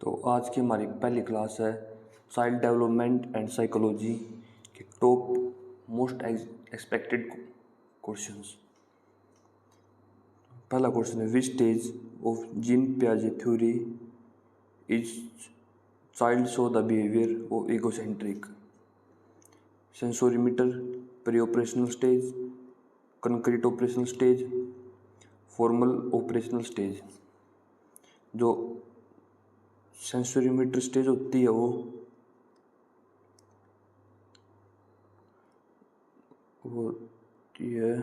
तो आज की हमारी पहली क्लास है चाइल्ड डेवलपमेंट एंड साइकोलॉजी के टॉप मोस्ट एक्सपेक्टेड क्वेश्चंस। पहला क्वेश्चन है, विच स्टेज ऑफ जीन पियाजे theory is child show the behaviour of egocentric? Sensorimotor, pre operational stage, concrete operational stage, formal operational stage. जो sensorimotor stage होती है वो होती है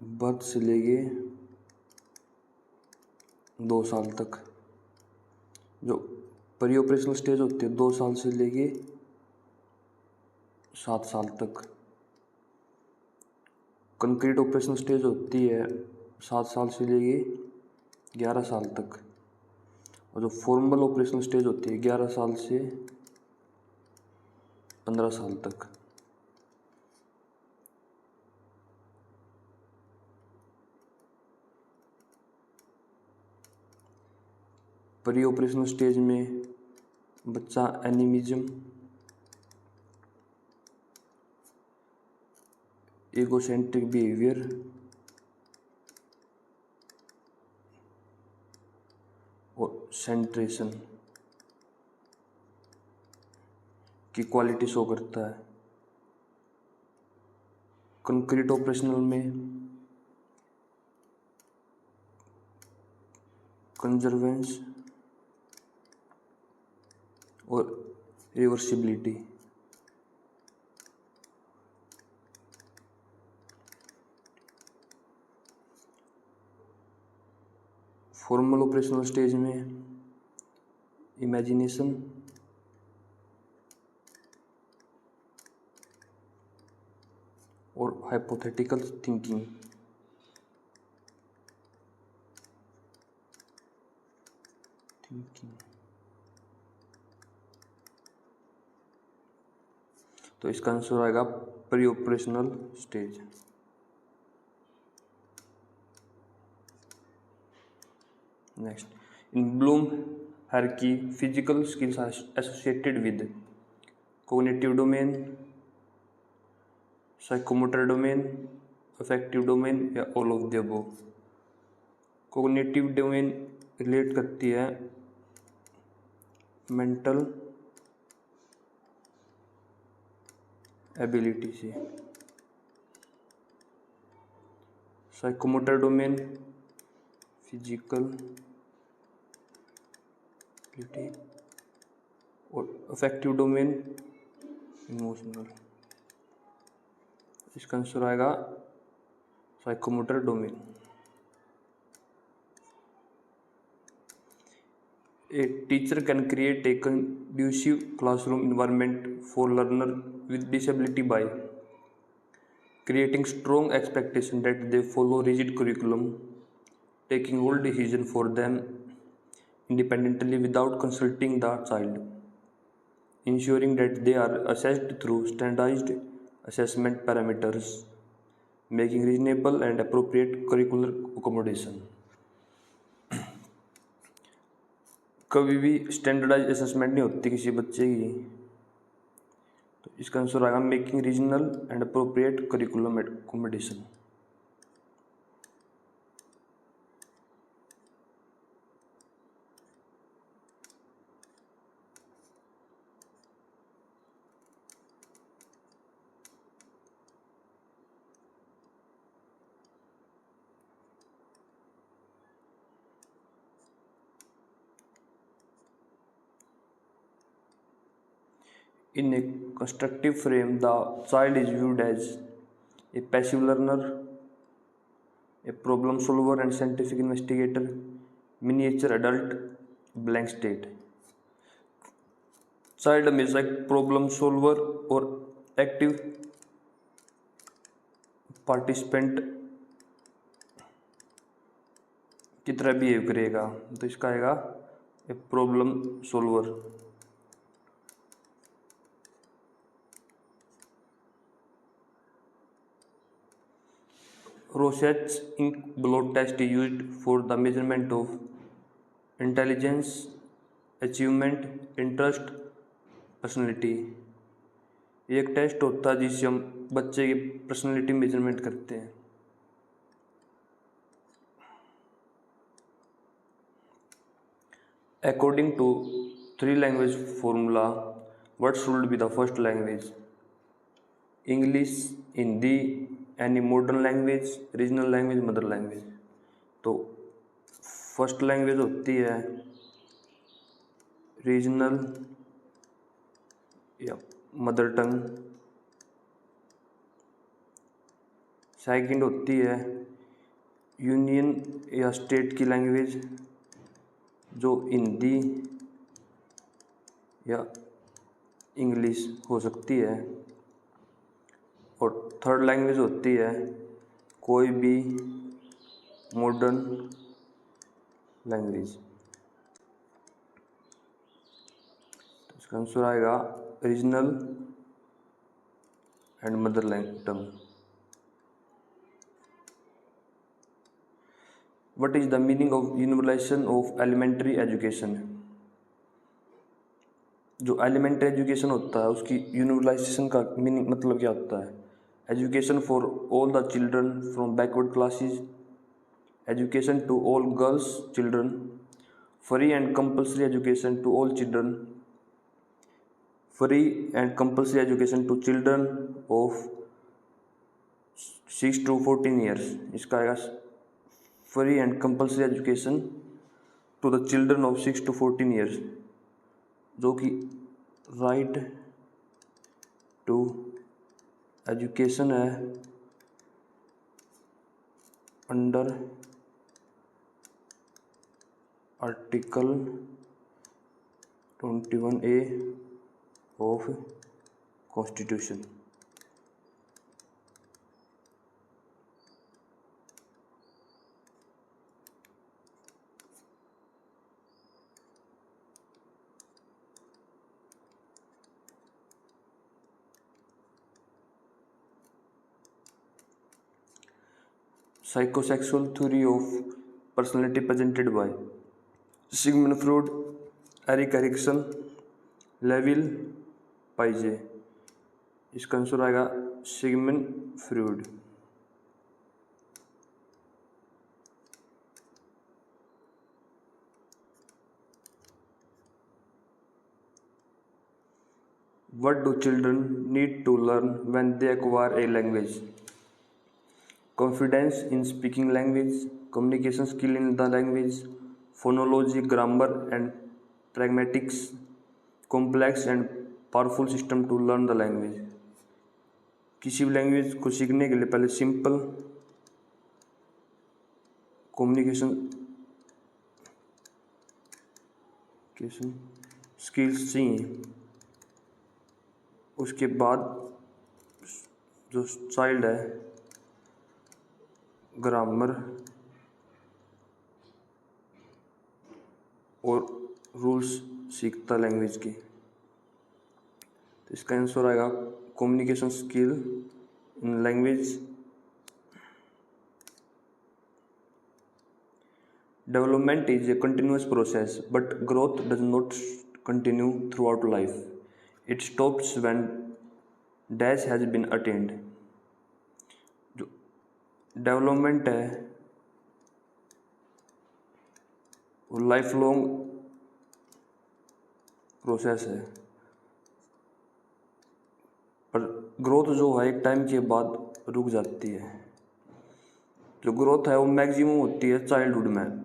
बर्थ से लेके 2 साल तक। जो प्री ऑपरेशनल स्टेज होती है 2 साल से लेके 7 साल तक। कंक्रीट ऑपरेशनल स्टेज होती है 7 साल से लेके 11 साल तक। और जो फॉर्मल ऑपरेशनल स्टेज होती है 11 साल से 15 साल तक। प्री ऑपरेशनल स्टेज में बच्चा एनिमिज्म, एगोसेंट्रिक बिहेवियर और सेंट्रेशन की क्वालिटी शो करता है। कंक्रीट ऑपरेशनल में कंजर्वेंस और रिवर्सिबिलिटी। फॉर्मल ऑपरेशनल स्टेज में इमेजिनेशन और हाइपोथेटिकल थिंकिंग। तो इसका आंसर आएगा pre operational stage. Next, in Bloom hierarchy physical skills are associated with cognitive domain, psychomotor domain, affective domain या all of the above. Cognitive domain relate करती है mental ability से। Psychomotor domain physical ability और affective domain emotional. इसका answer आएगा psychomotor domain. A teacher can create a conducive classroom environment for learners with disability by creating strong expectation that they follow rigid curriculum, taking all decisions for them independently without consulting the child, ensuring that they are assessed through standardized assessment parameters, making reasonable and appropriate curricular accommodation। कभी भी standardise assessment नहीं होती किसी बच्चे की। तो इसका answer आएगा making regional and appropriate curriculum accommodation. In a constructive frame, the child is viewed as a passive learner, a problem solver and scientific investigator, miniature adult, blank state। Child हमेशा एक प्रॉब्लम सॉल्वर और active participant की तरह behave करेगा। तो इसका आएगा a problem solver. Rorschach's ink blot test is used for the measurement of intelligence, achievement, interest, personality. ये एक टेस्ट होता है जिससे हम बच्चे की पर्सनैलिटी मेजरमेंट करते हैं। According to 3 language formula, what should be the first language? English, Hindi, any modern language, regional language, mother language. तो फर्स्ट लैंग्वेज होती है रीजनल या मदर टंग। सेकंड होती है यूनियन या स्टेट की लैंग्वेज, जो हिंदी या इंग्लिश हो सकती है। और थर्ड लैंग्वेज होती है कोई भी मॉडर्न लैंग्वेज। तो इसका आंसर आएगा regional and mother tongue. What is the meaning of universalization of elementary education? जो एलिमेंट्री एजुकेशन होता है उसकी यूनिवर्सलाइजेशन का मीनिंग मतलब क्या होता है? Education for all the children from backward classes, education to all girls children, free and compulsory education to all children, free and compulsory education to children of 6 to 14 years. इसका आएगा free and compulsory education to the children of 6 to 14 years, जो कि right to education है under article 21A of constitution. Psychosexual theory of personality presented by Sigmund Freud, Erik Erikson, Levi Piaget। इसका answer आएगा Sigmund Freud. What do children need to learn when they acquire a language? Confidence in speaking language, communication skill in the language, phonology, grammar and pragmatics, complex and powerful system to learn the language। किसी भी language को सीखने के लिए पहले simple communication skills चाहिए। उसके बाद जो चाइल्ड है ग्रामर और रूल्स सीखता लैंग्वेज की। तो इसका आंसर आएगा communication skill in language. Development is a continuous process but growth does not continue throughout life. It stops when dash has been attend. जो डेवलपमेंट है वो लाइफ लॉन्ग प्रोसेस है, पर ग्रोथ जो है एक टाइम के बाद रुक जाती है। जो ग्रोथ है वो मैक्सिमम होती है चाइल्डहुड में।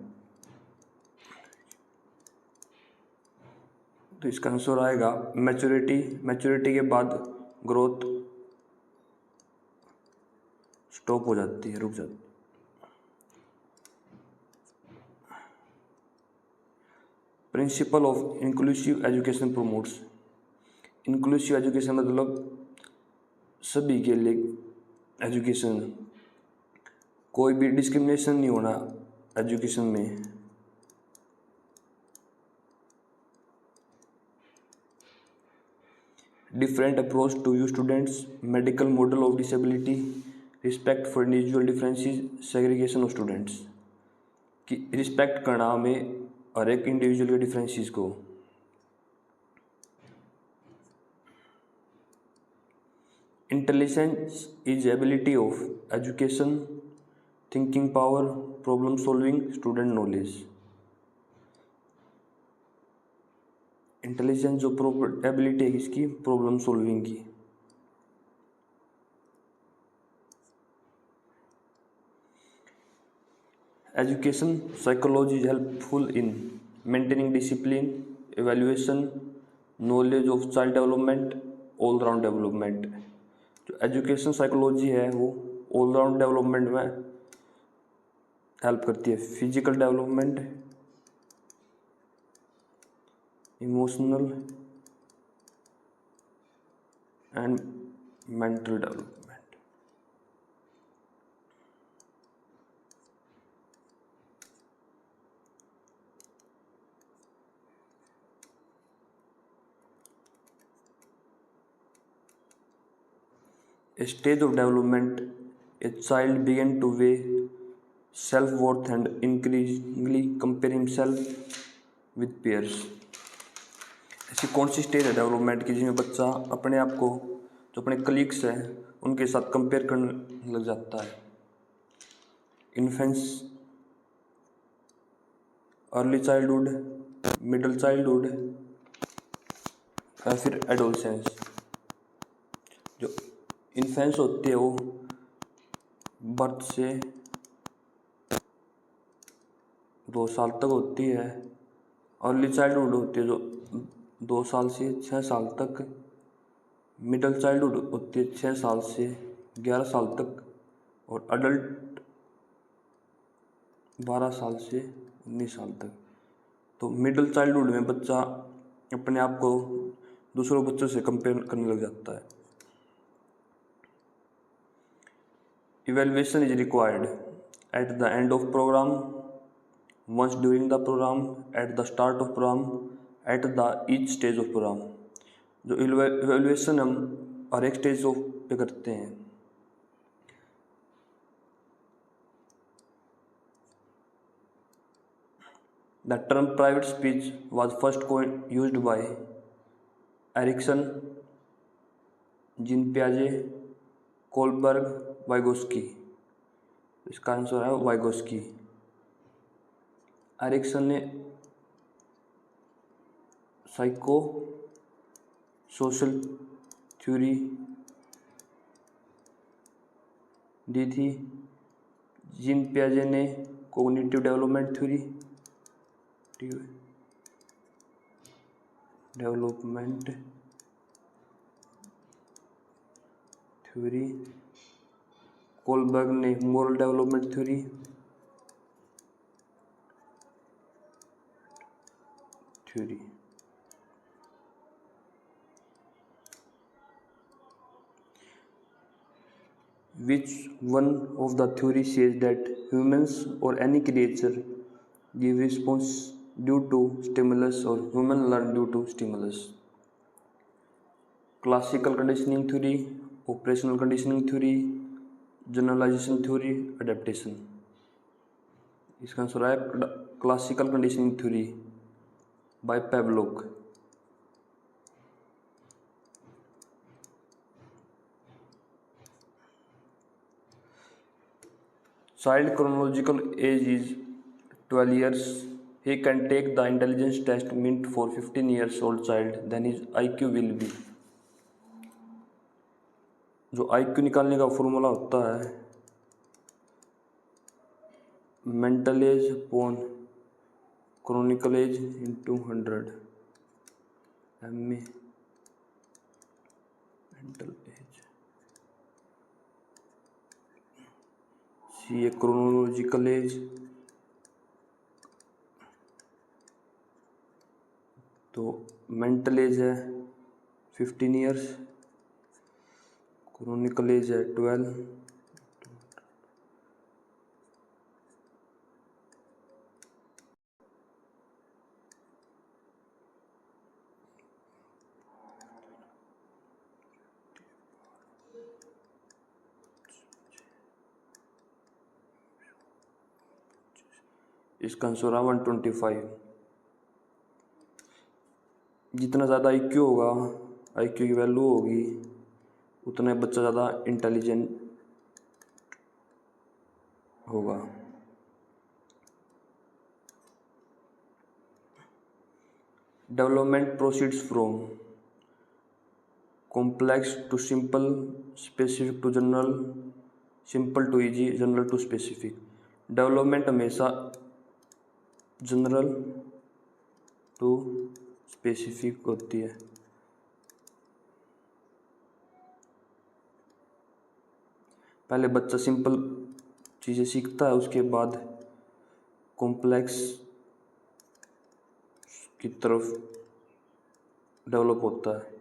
तो इसका आंसर आएगा मैच्योरिटी। मैच्योरिटी के बाद ग्रोथ स्टॉप हो जाती है, रुक जाती है। Principle of inclusive education promotes. Inclusive education मतलब सभी के लिए एजुकेशन, कोई भी डिस्क्रिमिनेशन नहीं होना एजुकेशन में। Different approach to you students, medical model of disability, respect for individual differences, segregation of students, कि रिस्पेक्ट करना हमें हर एक इंडिविजुअल के डिफरेंसेस को। Intelligence is ability of education, thinking power, problem solving, student knowledge. Intelligence जो ability है किसकी, प्रॉब्लम सॉल्विंग की। Education psychology is helpful in maintaining discipline, evaluation, knowledge of child development, all round development. जो education psychology है वो all round development में help करती है, physical development, emotional and mental development. A stage of development, a child begins to weigh self-worth and increasingly compare himself with peers। ऐसी कौन सी stage है development की जिसमें बच्चा अपने आप को जो अपने कलीग्स हैं उनके साथ कंपेयर करने लग जाता है। इन्फेंस, अर्ली चाइल्डहुड, मिडिल चाइल्डहुड या फिर एडोलसेंस। जो इन्फेंस होती है वो बर्थ से 2 साल तक होती है। अर्ली चाइल्डहुड होती है जो 2 साल से 6 साल तक। मिडिल चाइल्डहुड होती है 6 साल से 11 साल तक। और अडल्ट 12 साल से 19 साल तक। तो मिडिल चाइल्डहुड में बच्चा अपने आप को दूसरों बच्चों से कंपेयर करने लग जाता है। Evaluation is required at the end of program, once during the program, at the start of program, at the each stage of program। जो इवेल्युएशन हम हर एक स्टेज ऑफ पे करते हैं। The term private speech was first used by Erikson, Jean पियाजे, Kohlberg, Vygotsky. इसका answer है Vygotsky. Erikson ने साइको सोशल थ्योरी दी थी। जीन पियाजे ने कोग्निटिव डेवलपमेंट थ्योरी कोलबर्ग ने moral development theory. Which one of the theory says that humans or any creature give response due to stimulus or human learn due to stimulus? Classical conditioning theory, operational conditioning theory, generalization theory, adaptation. इसका answer है classical conditioning theory by Pavlov. Child chronological age is 12 years. He can take the intelligence test meant for 15 years old child, then his IQ will be। जो IQ निकालने का formula होता है mental age upon chronicle age into 100 MA mental age. C A chronological age, तो mental age है 15 years, chronicle as है 12। इसका answer है 125। जितना ज़्यादा आईक्यू होगा, आईक्यू की वैल्यू होगी, उतना बच्चा ज़्यादा इंटेलिजेंट होगा। Development proceeds from complex to simple, specific to general, simple to easy, general to specific. Development हमेशा जनरल टू स्पेसिफिक होती है। पहले बच्चा सिंपल चीज़ें सीखता है, उसके बाद कॉम्प्लेक्स की तरफ डेवलप होता है।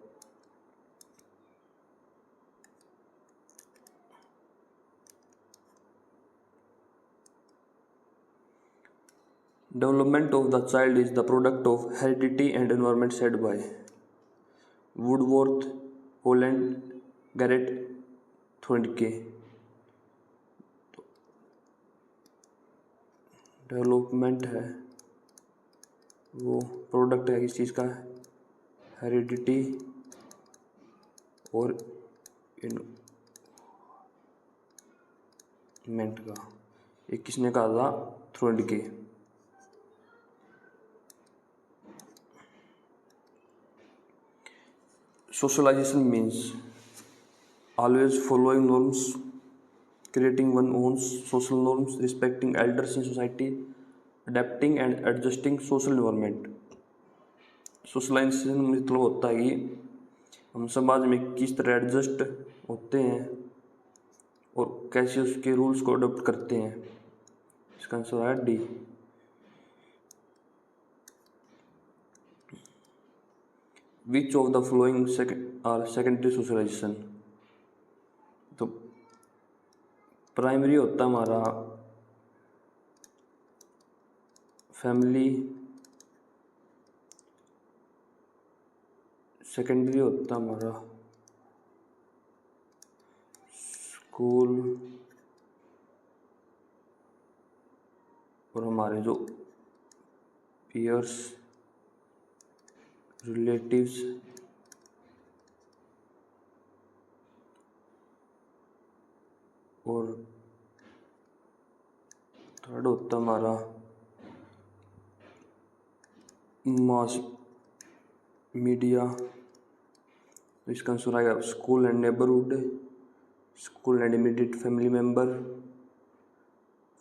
Development of the child is the product of heredity and environment, said by Woodworth, Holland, Garrett, Thorndike। Development है वो प्रोडक्ट है किस चीज़ का, हेरिडिटी और इन्वायरमेंट का। ये किसने कहा था, थ्रोडिके। Socialization means always following norms, creating one's own social norms, respecting elders in society, adapting and adjusting social environment। Socialization मतलब होता है कि हम समाज में किस तरह एडजस्ट होते हैं और कैसे उसके रूल्स को अडॉप्ट करते हैं। इसका आंसर है D. Which of the following are secondary socialization. तो प्राइमरी होता है हमारा फैमिली, सेकेंडरी होता है हमारा स्कूल, और हमारे जो पीयर्स, रिलेटिव्स, और थर्ड होता है हमारा मास मीडिया। तो इसका आंसर आएगा school and neighbourhood, school and immediate family member,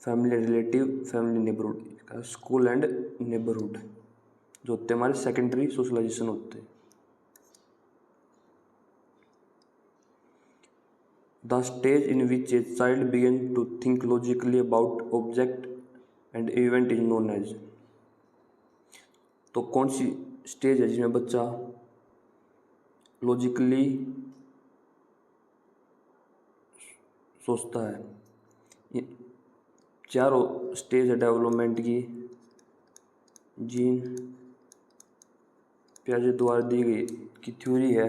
family relative, family neighbourhood. इसका स्कूल एंड नेबरहुड जो होते हैं हमारे सेकेंडरी सोशलाइजेशन होते हैं। The stage in which a child begin to think logically about object and event is known as. तो कौन सी stage है जिसमें बच्चा लॉजिकली सोचता है। ये चारों स्टेज है डेवलपमेंट की, जीन पियाजे द्वारा दी गई की थ्योरी है।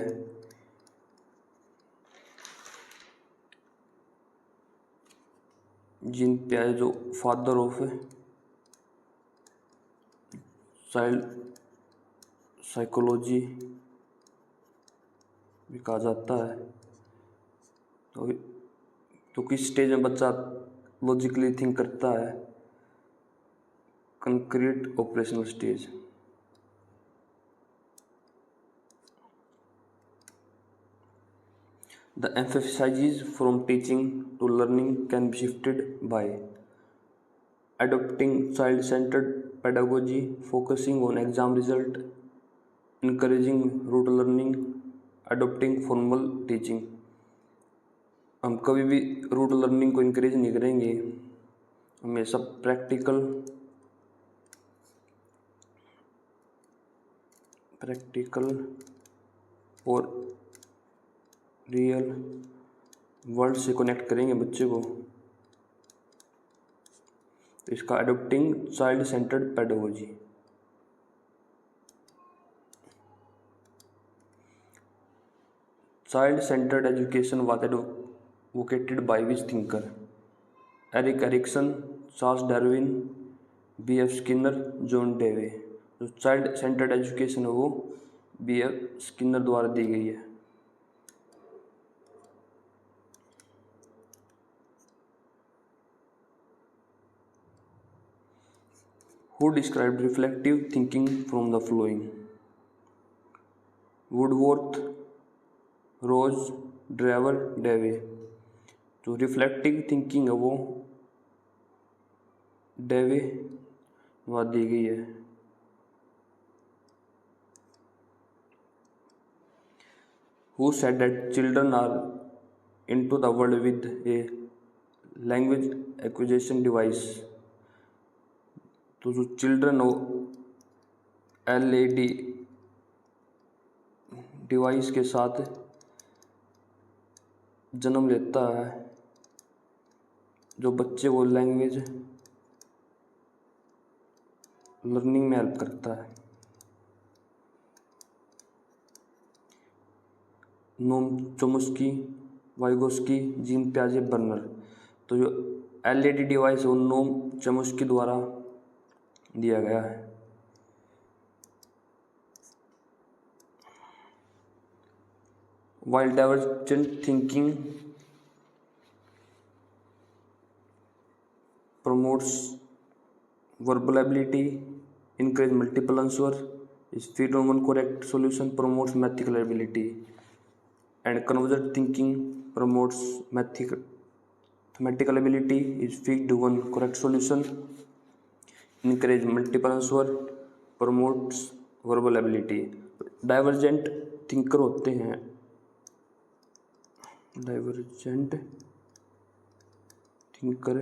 जीन पियाजे जो फादर ऑफ चाइल्ड साइकोलॉजी भी कहा जाता है। तो किस स्टेज में बच्चा लॉजिकली थिंक करता है, concrete operational stage. The emphasis from teaching to learning can be shifted by adopting child-centered pedagogy, focusing on exam result, encouraging rote learning, adopting formal teaching। हम कभी भी रूट लर्निंग को encourage नहीं करेंगे, हमेशा practical और रियल वर्ल्ड से connect करेंगे बच्चे को। तो इसका adopting child centred pedagogy. Child centred education was advocated by which thinker, Erik Erikson, Charles Darwin, B.F. Skinner, John Dewey. जो चाइल्ड सेंटर्ड एजुकेशन है वो B.F. स्किनर द्वारा दी गई है। Who described reflective thinking from the following? Woodworth, Ross, driver, Dewey. जो reflective thinking है वो डेवे द्वारा दी गई है। Who said that children are into the world with a language acquisition device? तो जो चिल्ड्रन हो LAD डिवाइस के साथ जन्म लेता है, जो बच्चे को लैंग्वेज लर्निंग में हेल्प करता है। नोम चोम्स्की, वाइगोस्की, जीन पियाजे, बर्नर। तो जो LAD डिवाइस है वो नोम चोम्स्की द्वारा दिया गया है। While divergent thinking promotes verbal ability, encourages multiple answer, is feed on one correct solution, promotes mathematical ability, and convergent thinking promotes mathematical ability, is feed one correct solution, encourage multiple answer, promotes verbal ability। Divergent thinker होते हैं, divergent thinker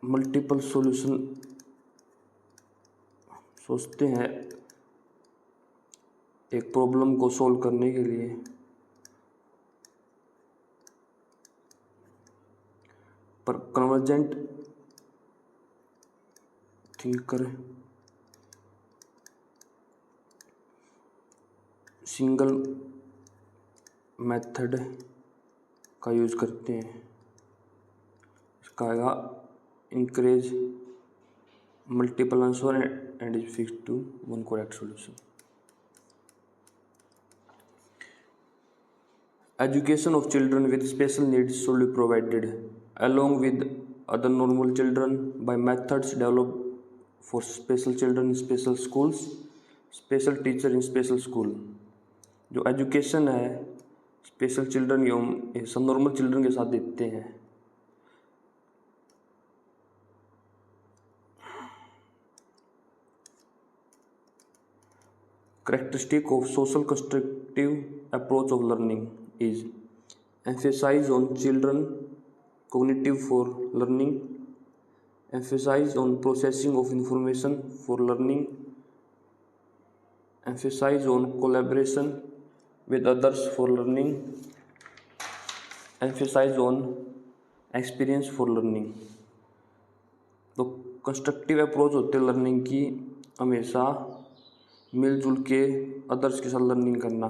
multiple solution सोचते हैं एक problem को solve करने के लिए। पर कन्वर्जेंट थिंकर सिंगल मेथड का यूज करते हैं। इसका आएगा encourage multiple answer and is fix to one correct solution. Education of children with special needs should be provided along with other normal children by methods developed for special children in special schools, special teacher in special school। जो education है special children एवं सब normal children के साथ देते हैं। Characteristic of social constructive approach of learning is emphasize on children cognitive for learning, emphasize on processing of information for learning, emphasize on collaboration with others for learning, emphasize on experience for learning। तो constructive approach होते हैं learning की हमेशा मिलजुल के others के साथ learning करना।